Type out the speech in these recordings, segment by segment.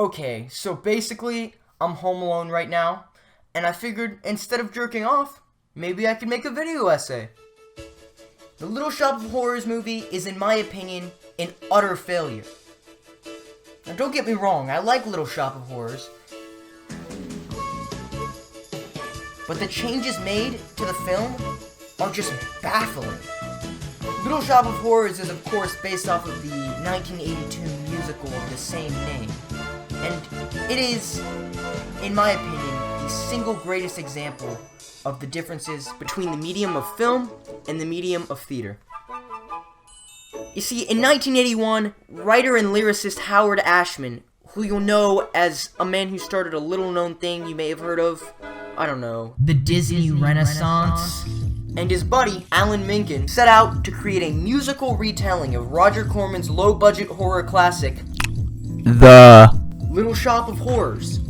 Okay, so basically, I'm home alone right now, and I figured instead of jerking off, maybe I could make a video essay. The Little Shop of Horrors movie is, in my opinion, an utter failure. Now don't get me wrong, I like Little Shop of Horrors, but the changes made to the film are just baffling. Little Shop of Horrors is of course based off of the 1982 musical of the same name, and it is, in my opinion, the single greatest example of the differences between the medium of film and the medium of theater. You see, in 1981, writer and lyricist Howard Ashman, who you'll know as a man who started a little-known thing you may have heard of, I don't know, the Disney Renaissance, and his buddy, Alan Menken, set out to create a musical retelling of Roger Corman's low-budget horror classic, The Little Shop of Horrors.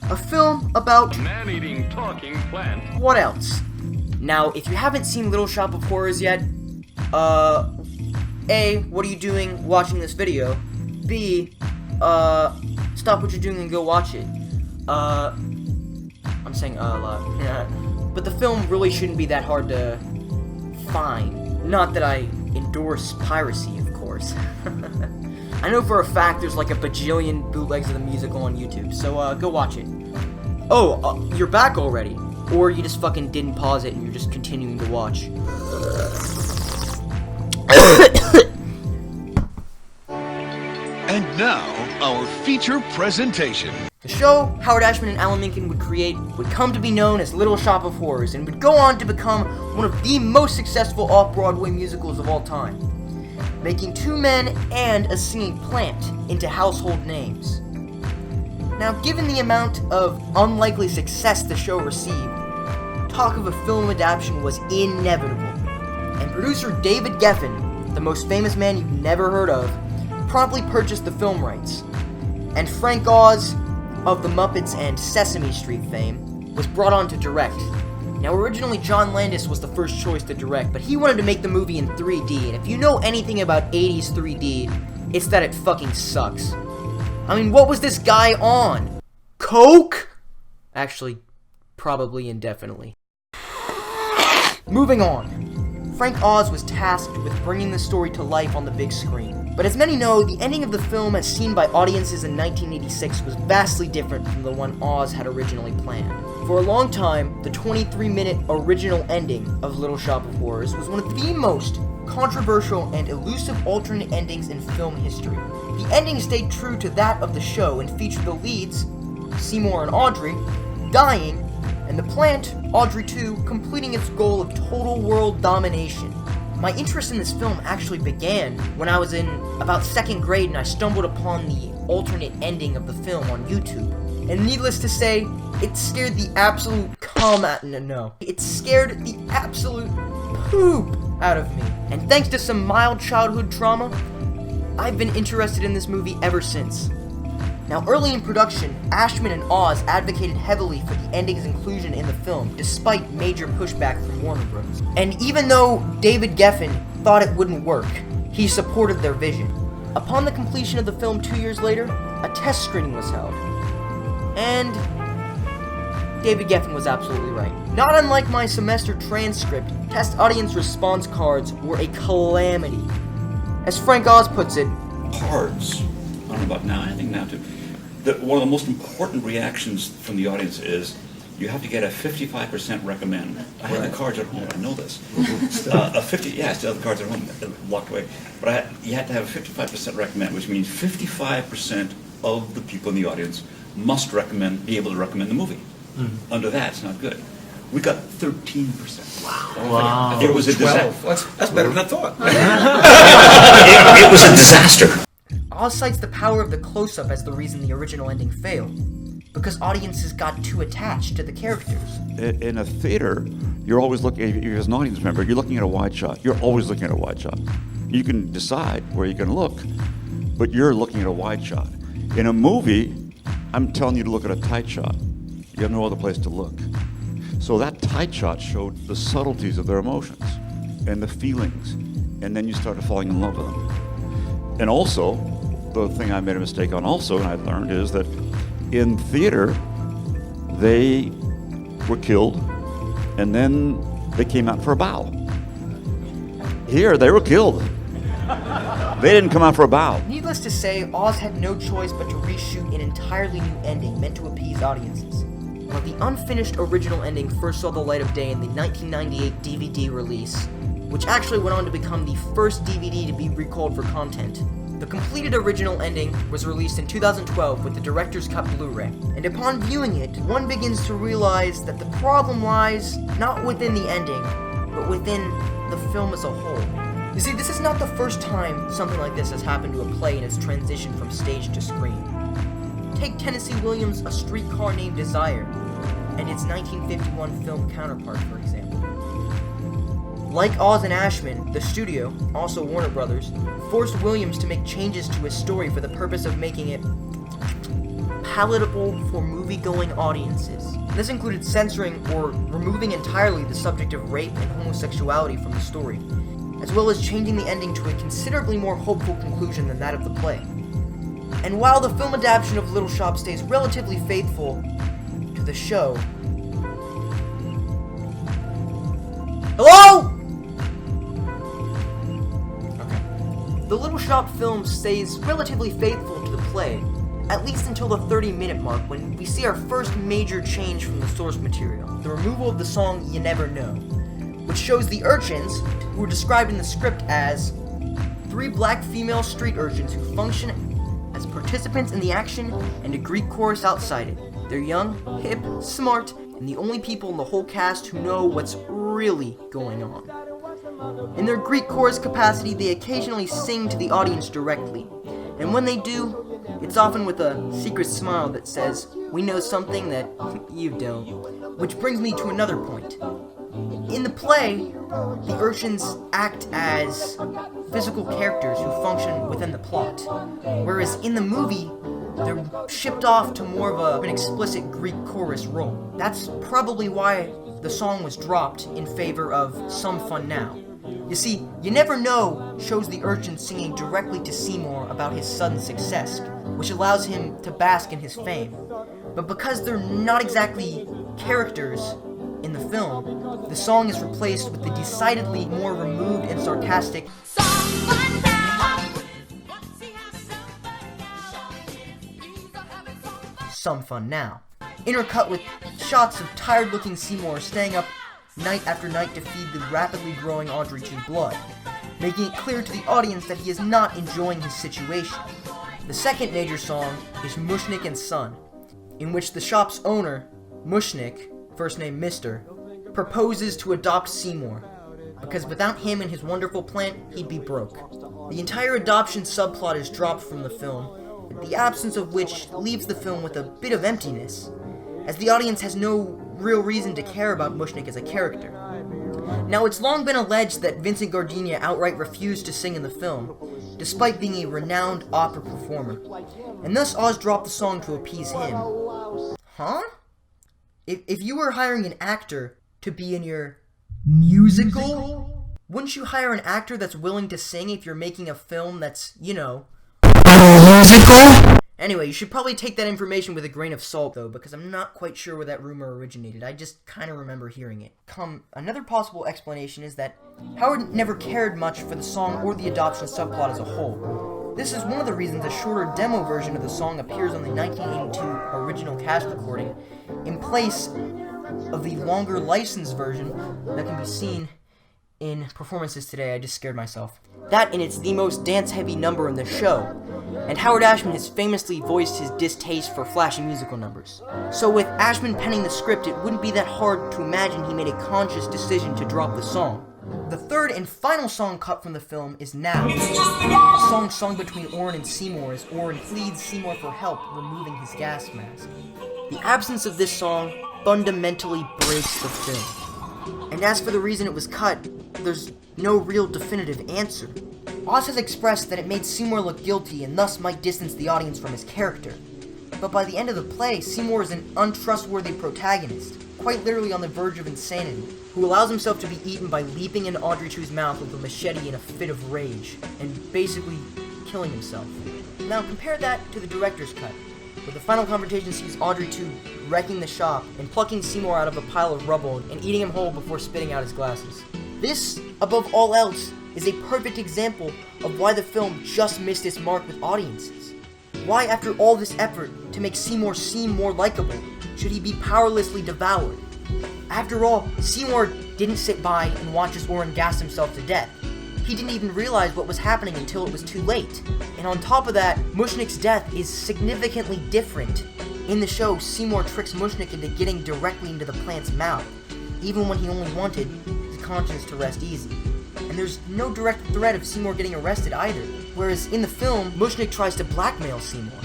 A film about man-eating talking plant. What else? Now, if you haven't seen Little Shop of Horrors yet, A, what are you doing watching this video? B, stop what you're doing and go watch it. I'm saying a lot. But the film really shouldn't be that hard to find. Not that I endorse piracy, of course. I know for a fact there's like a bajillion bootlegs of the musical on YouTube, so go watch it. Oh, you're back already? Or you just fucking didn't pause it and you're just continuing to watch. And now, our feature presentation. The show Howard Ashman and Alan Menken would create would come to be known as Little Shop of Horrors and would go on to become one of the most successful off-Broadway musicals of all time, making two men and a singing plant into household names. Now, given the amount of unlikely success the show received, talk of a film adaptation was inevitable, and producer David Geffen, the most famous man you've never heard of, promptly purchased the film rights, and Frank Oz, of the Muppets and Sesame Street fame, was brought on to direct. Now, originally John Landis was the first choice to direct, but he wanted to make the movie in 3D, and if you know anything about 80s 3D, it's that it fucking sucks. I mean, what was this guy on? Coke? Actually, probably indefinitely. Moving on. Frank Oz was tasked with bringing the story to life on the big screen. But as many know, the ending of the film as seen by audiences in 1986 was vastly different from the one Oz had originally planned. For a long time, the 23-minute original ending of Little Shop of Horrors was one of the most controversial and elusive alternate endings in film history. The ending stayed true to that of the show and featured the leads, Seymour and Audrey, dying, and the plant, Audrey 2, completing its goal of total world domination. My interest in this film actually began when I was in about 2nd grade and I stumbled upon the alternate ending of the film on YouTube. And needless to say, it scared the absolute it scared the absolute poop out of me. And thanks to some mild childhood trauma, I've been interested in this movie ever since. Now, early in production, Ashman and Oz advocated heavily for the ending's inclusion in the film, despite major pushback from Warner Bros. And even though David Geffen thought it wouldn't work, he supported their vision. Upon the completion of the film 2 years later, a test screening was held. And David Geffen was absolutely right. Not unlike my semester transcript, test audience response cards were a calamity. As Frank Oz puts it, cards, I don't know about now, I think now too, one of the most important reactions from the audience is you have to get a 55% recommend. I have the cards at home, I know this. I still have the cards at home, locked away. But you have to have a 55% recommend, which means 55% of the people in the audience must be able to recommend the movie. Mm-hmm. Under that, it's not good. We got 13%. Wow. It was a disaster. That's better than I thought. It was a disaster. Oz cites the power of the close-up as the reason the original ending failed, because audiences got too attached to the characters. In a theater, you're always looking, as an audience member, you're looking at a wide shot. You're always looking at a wide shot. You can decide where you can look, but you're looking at a wide shot. In a movie, I'm telling you to look at a tight shot. You have no other place to look. So that tight shot showed the subtleties of their emotions and the feelings, and then you started falling in love with them. And also, the thing I made a mistake on also, and I learned, is that in theater, they were killed, and then they came out for a bow. Here, they were killed. They didn't come out for a bow. Needless to say, Oz had no choice but to reshoot an entirely new ending meant to appease audiences. While the unfinished original ending first saw the light of day in the 1998 DVD release, which actually went on to become the first DVD to be recalled for content, the completed original ending was released in 2012 with the Director's Cut Blu-ray, and upon viewing it, one begins to realize that the problem lies not within the ending, but within the film as a whole. You see, this is not the first time something like this has happened to a play in its transition from stage to screen. Take Tennessee Williams' A Streetcar Named Desire, and its 1951 film counterpart, for example. Like Oz and Ashman, the studio, also Warner Brothers, forced Williams to make changes to his story for the purpose of making it palatable for movie-going audiences. This included censoring or removing entirely the subject of rape and homosexuality from the story, as well as changing the ending to a considerably more hopeful conclusion than that of the play. And while the film adaptation of Little Shop stays relatively faithful to the show... Hello?! Okay. The Little Shop film stays relatively faithful to the play, at least until the 30-minute mark, when we see our first major change from the source material, the removal of the song You Never Know, which shows the urchins, who are described in the script as 3 black female street urchins who function as participants in the action and a Greek chorus outside it. They're young, hip, smart, and the only people in the whole cast who know what's really going on. In their Greek chorus capacity, they occasionally sing to the audience directly, and when they do, it's often with a secret smile that says, "We know something that you don't." Which brings me to another point. In the play, the urchins act as physical characters who function within the plot, whereas in the movie, they're shipped off to more of an explicit Greek chorus role. That's probably why the song was dropped in favor of Some Fun Now. You see, You Never Know shows the urchin singing directly to Seymour about his sudden success, which allows him to bask in his fame. But because they're not exactly characters in the film, the song is replaced with the decidedly more removed and sarcastic Some Fun Now, intercut with shots of tired-looking Seymour staying up night after night to feed the rapidly growing Audrey to blood, making it clear to the audience that he is not enjoying his situation. The second major song is Mushnick and Son, in which the shop's owner, Mushnick, first name Mr., proposes to adopt Seymour, because without him and his wonderful plant, he'd be broke. The entire adoption subplot is dropped from the film, the absence of which leaves the film with a bit of emptiness, as the audience has no real reason to care about Mushnick as a character. Now, it's long been alleged that Vincent Gardenia outright refused to sing in the film, despite being a renowned opera performer, and thus Oz dropped the song to appease him. Huh? If you were hiring an actor to be in your musical, wouldn't you hire an actor that's willing to sing if you're making a film that's, you know, musical? Anyway, you should probably take that information with a grain of salt, though, because I'm not quite sure where that rumor originated. I just kind of remember hearing it. Another possible explanation is that Howard never cared much for the song or the adoption subplot as a whole. This is one of the reasons a shorter demo version of the song appears on the 1982 original cast recording, in place of the longer licensed version that can be seen in performances today. I just scared myself. That, and it's the most dance-heavy number in the show, and Howard Ashman has famously voiced his distaste for flashy musical numbers. So with Ashman penning the script, it wouldn't be that hard to imagine he made a conscious decision to drop the song. The third and final song cut from the film is Now, a song sung between Orrin and Seymour as Orrin pleads Seymour for help removing his gas mask. The absence of this song fundamentally breaks the film. And as for the reason it was cut, there's no real definitive answer. Oz has expressed that it made Seymour look guilty and thus might distance the audience from his character. But by the end of the play, Seymour is an untrustworthy protagonist, quite literally on the verge of insanity, who allows himself to be eaten by leaping into Audrey II's mouth with a machete in a fit of rage, and basically killing himself. Now compare that to the director's cut, where the final confrontation sees Audrey 2 wrecking the shop and plucking Seymour out of a pile of rubble and eating him whole before spitting out his glasses. This, above all else, is a perfect example of why the film just missed its mark with audiences. Why, after all this effort to make Seymour seem more likable, should he be powerlessly devoured? After all, Seymour didn't sit by and watch as Oren gassed himself to death. He didn't even realize what was happening until it was too late. And on top of that, Mushnick's death is significantly different. In the show, Seymour tricks Mushnick into getting directly into the plant's mouth, even when he only wanted his conscience to rest easy. And there's no direct threat of Seymour getting arrested either. Whereas in the film, Mushnick tries to blackmail Seymour,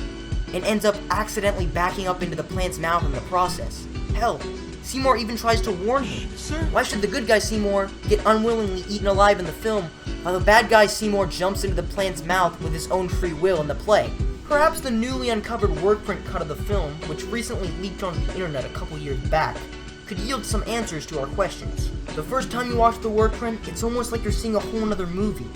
and ends up accidentally backing up into the plant's mouth in the process. Hell, Seymour even tries to warn him. Why should the good guy Seymour get unwillingly eaten alive in the film, while the bad guy Seymour jumps into the plant's mouth with his own free will in the play? Perhaps the newly uncovered work print cut of the film, which recently leaked onto the internet a couple years back, could yield some answers to our questions. The first time you watch the work print, it's almost like you're seeing a whole other movie.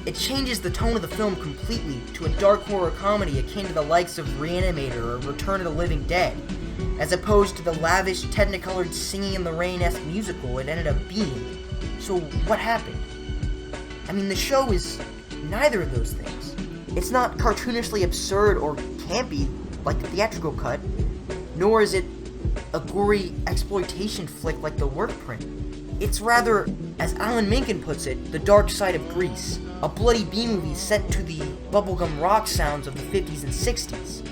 It changes the tone of the film completely to a dark horror comedy akin to the likes of Reanimator or Return of the Living Dead, as opposed to the lavish, technicolored Singing in the Rain-esque musical it ended up being. So what happened? I mean, the show is neither of those things. It's not cartoonishly absurd or campy like the theatrical cut, nor is it a gory exploitation flick like the work print. It's rather, as Alan Menken puts it, the dark side of Grease, a bloody B-movie set to the bubblegum rock sounds of the 50s and 60s.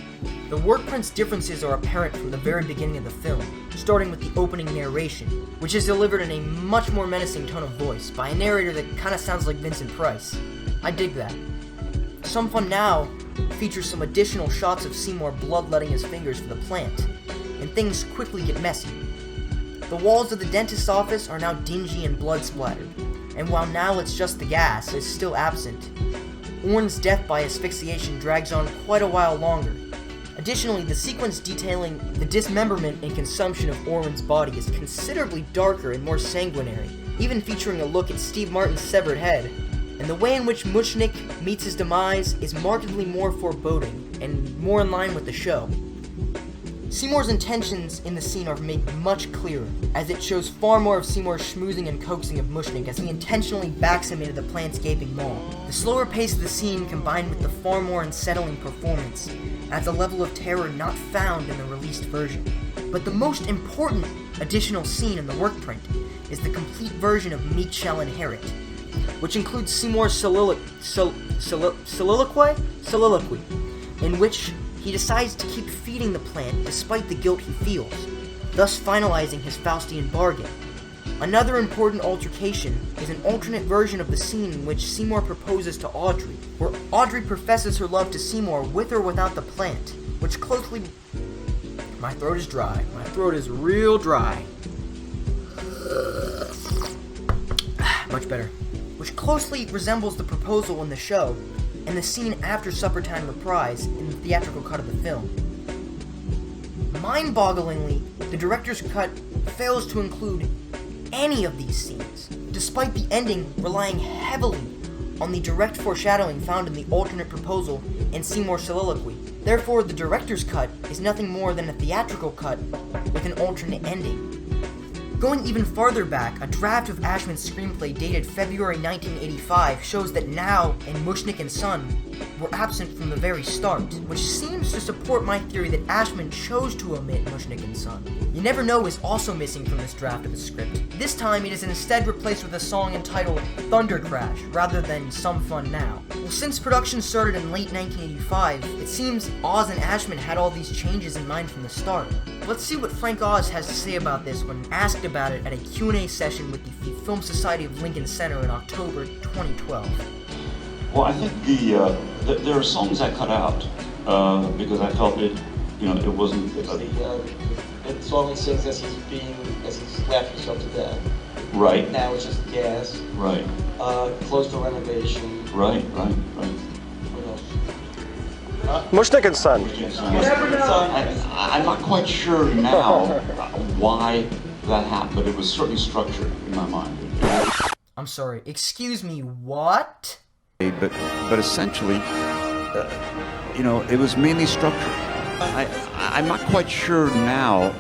The work print's differences are apparent from the very beginning of the film, starting with the opening narration, which is delivered in a much more menacing tone of voice by a narrator that kinda sounds like Vincent Price. I dig that. Some Fun Now features some additional shots of Seymour bloodletting his fingers for the plant, and things quickly get messy. The walls of the dentist's office are now dingy and blood-splattered, and while now it's just the gas is still absent, Oren's death by asphyxiation drags on quite a while longer. Additionally, the sequence detailing the dismemberment and consumption of Oren's body is considerably darker and more sanguinary, even featuring a look at Steve Martin's severed head. And the way in which Mushnick meets his demise is markedly more foreboding and more in line with the show. Seymour's intentions in the scene are made much clearer, as it shows far more of Seymour's schmoozing and coaxing of Mushnick as he intentionally backs him into the plant's gaping maw. The slower pace of the scene, combined with the far more unsettling performance, adds a level of terror not found in the released version. But the most important additional scene in the work print is the complete version of Meat Shall Inherit, which includes Seymour's soliloquy, in which he decides to keep feeding the plant despite the guilt he feels, thus finalizing his Faustian bargain. Another important altercation is an alternate version of the scene in which Seymour proposes to Audrey, where Audrey professes her love to Seymour with or without the plant, which closely... My throat is dry. My throat is real dry. Much better. Which closely resembles the proposal in the show, and the scene after Suppertime reprise in the theatrical cut of the film. Mind-bogglingly, the director's cut fails to include any of these scenes, despite the ending relying heavily on the direct foreshadowing found in the alternate proposal and Seymour's soliloquy. Therefore, the director's cut is nothing more than a theatrical cut with an alternate ending. Going even farther back, a draft of Ashman's screenplay dated February 1985 shows that Now and Mushnick and Son were absent from the very start, which seems to support my theory that Ashman chose to omit Mushnick and Son. You Never Know is also missing from this draft of the script. This time it is instead replaced with a song entitled Thunder Crash rather than Some Fun Now. Well, since production started in late 1985, it seems Oz and Ashman had all these changes in mind from the start. Let's see what Frank Oz has to say about this when asked about it at a Q&A session with the Film Society of Lincoln Center in October 2012. Well, I think there are songs I cut out because I felt it wasn't. The song he sings as he's laughing himself to death. Right. Now it's just gas. Right. Close to renovation. Right. What else? Mushnick and Son. I'm not quite sure now why that happened, but it was certainly structured in my mind. I'm sorry, excuse me, what? But essentially, it was mainly structure. I'm not quite sure now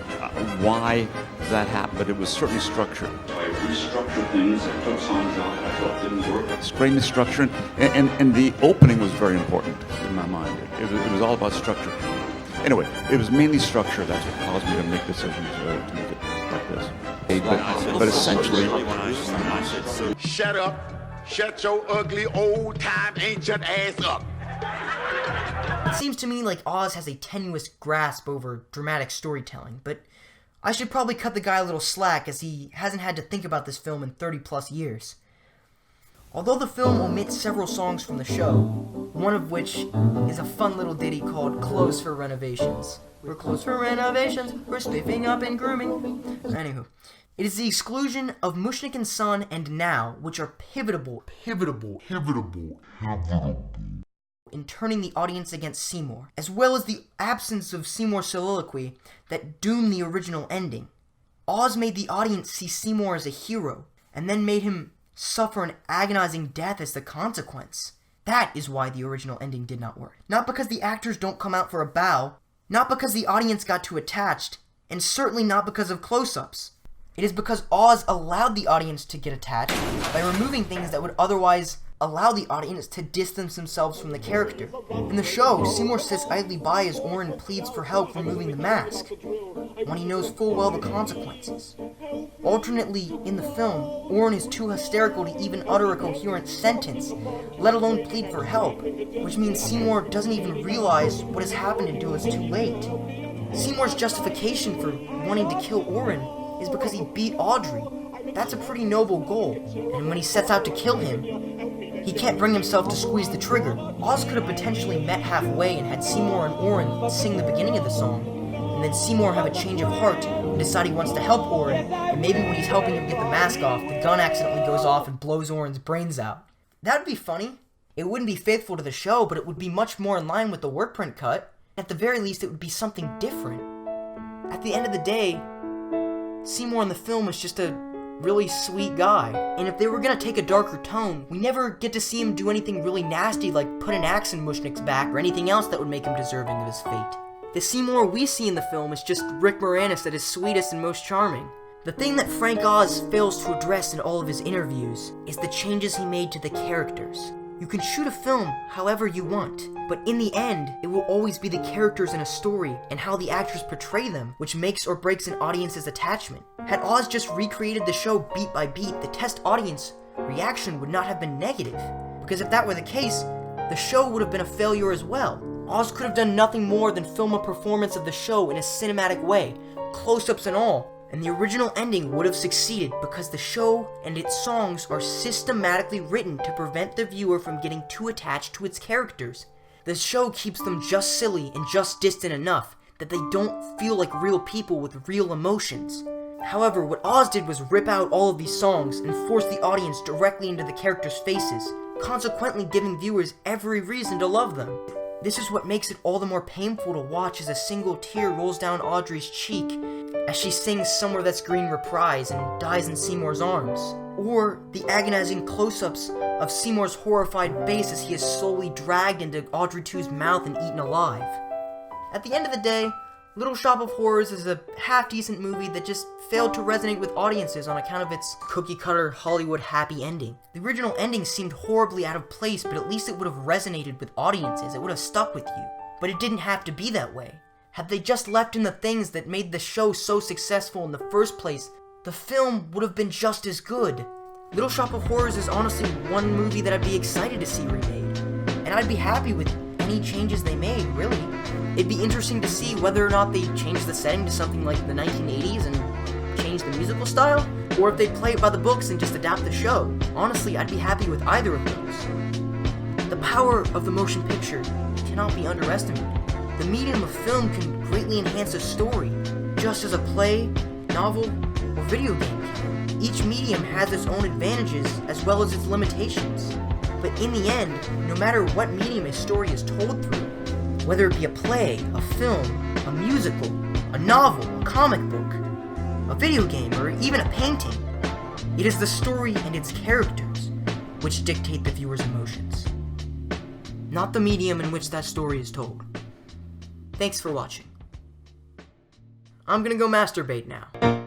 why that happened, but it was certainly structure. I restructured things, I took songs out I thought didn't work. It's great in structure, and the opening was very important in my mind. It was all about structure. Anyway, it was mainly structure. That's what caused me to make decisions to make it like this. But essentially, Shut up. Shut your ugly old-time ancient ass up. It seems to me like Oz has a tenuous grasp over dramatic storytelling, but I should probably cut the guy a little slack as he hasn't had to think about this film in 30 plus years. Although the film omits several songs from the show, one of which is a fun little ditty called Clothes for Renovations. We're clothes for renovations, we're spiffing up and grooming. Anywho, it is the exclusion of Mushnik and Son and Now, which are pivotal in turning the audience against Seymour, as well as the absence of Seymour's soliloquy that doomed the original ending. Oz made the audience see Seymour as a hero, and then made him suffer an agonizing death as the consequence. That is why the original ending did not work. Not because the actors don't come out for a bow, not because the audience got too attached, and certainly not because of close-ups. It is because Oz allowed the audience to get attached by removing things that would otherwise allow the audience to distance themselves from the character. In the show, Seymour sits idly by as Orin pleads for help removing the mask, when he knows full well the consequences. Alternately, in the film, Orin is too hysterical to even utter a coherent sentence, let alone plead for help, which means Seymour doesn't even realize what has happened until it's too late. Seymour's justification for wanting to kill Orin is because he beat Audrey. That's a pretty noble goal, and when he sets out to kill him, he can't bring himself to squeeze the trigger. Oz could have potentially met halfway and had Seymour and Orin sing the beginning of the song, and then Seymour have a change of heart and decide he wants to help Orin, and maybe when he's helping him get the mask off, the gun accidentally goes off and blows Orin's brains out. That would be funny. It wouldn't be faithful to the show, but it would be much more in line with the work print cut. At the very least, it would be something different. At the end of the day, Seymour in the film is just a really sweet guy. And if they were gonna take a darker tone, we never get to see him do anything really nasty like put an axe in Mushnik's back or anything else that would make him deserving of his fate. The Seymour we see in the film is just Rick Moranis at his sweetest and most charming. The thing that Frank Oz fails to address in all of his interviews is the changes he made to the characters. You can shoot a film however you want, but in the end, it will always be the characters in a story and how the actors portray them which makes or breaks an audience's attachment. Had Oz just recreated the show beat by beat, the test audience reaction would not have been negative, because if that were the case, the show would have been a failure as well. Oz could have done nothing more than film a performance of the show in a cinematic way, close-ups and all, and the original ending would have succeeded because the show and its songs are systematically written to prevent the viewer from getting too attached to its characters. The show keeps them just silly and just distant enough that they don't feel like real people with real emotions. However, what Oz did was rip out all of these songs and force the audience directly into the characters' faces, consequently giving viewers every reason to love them. This is what makes it all the more painful to watch as a single tear rolls down Audrey's cheek as she sings Somewhere That's Green reprise and dies in Seymour's arms. Or the agonizing close-ups of Seymour's horrified face as he is slowly dragged into Audrey 2's mouth and eaten alive. At the end of the day, Little Shop of Horrors is a half-decent movie that just failed to resonate with audiences on account of its cookie-cutter Hollywood happy ending. The original ending seemed horribly out of place, but at least it would have resonated with audiences, it would have stuck with you. But it didn't have to be that way. Had they just left in the things that made the show so successful in the first place, the film would have been just as good. Little Shop of Horrors is honestly one movie that I'd be excited to see remade, and I'd be happy with any changes they made, really. It'd be interesting to see whether or not they change the setting to something like the 1980s and change the musical style, or if they play it by the books and just adapt the show. Honestly, I'd be happy with either of those. The power of the motion picture cannot be underestimated. The medium of film can greatly enhance a story, just as a play, novel, or video game can. Each medium has its own advantages as well as its limitations. But in the end, no matter what medium a story is told through, whether it be a play, a film, a musical, a novel, a comic book, a video game, or even a painting, it is the story and its characters which dictate the viewer's emotions. not the medium in which that story is told. Thanks for watching. I'm gonna go masturbate now.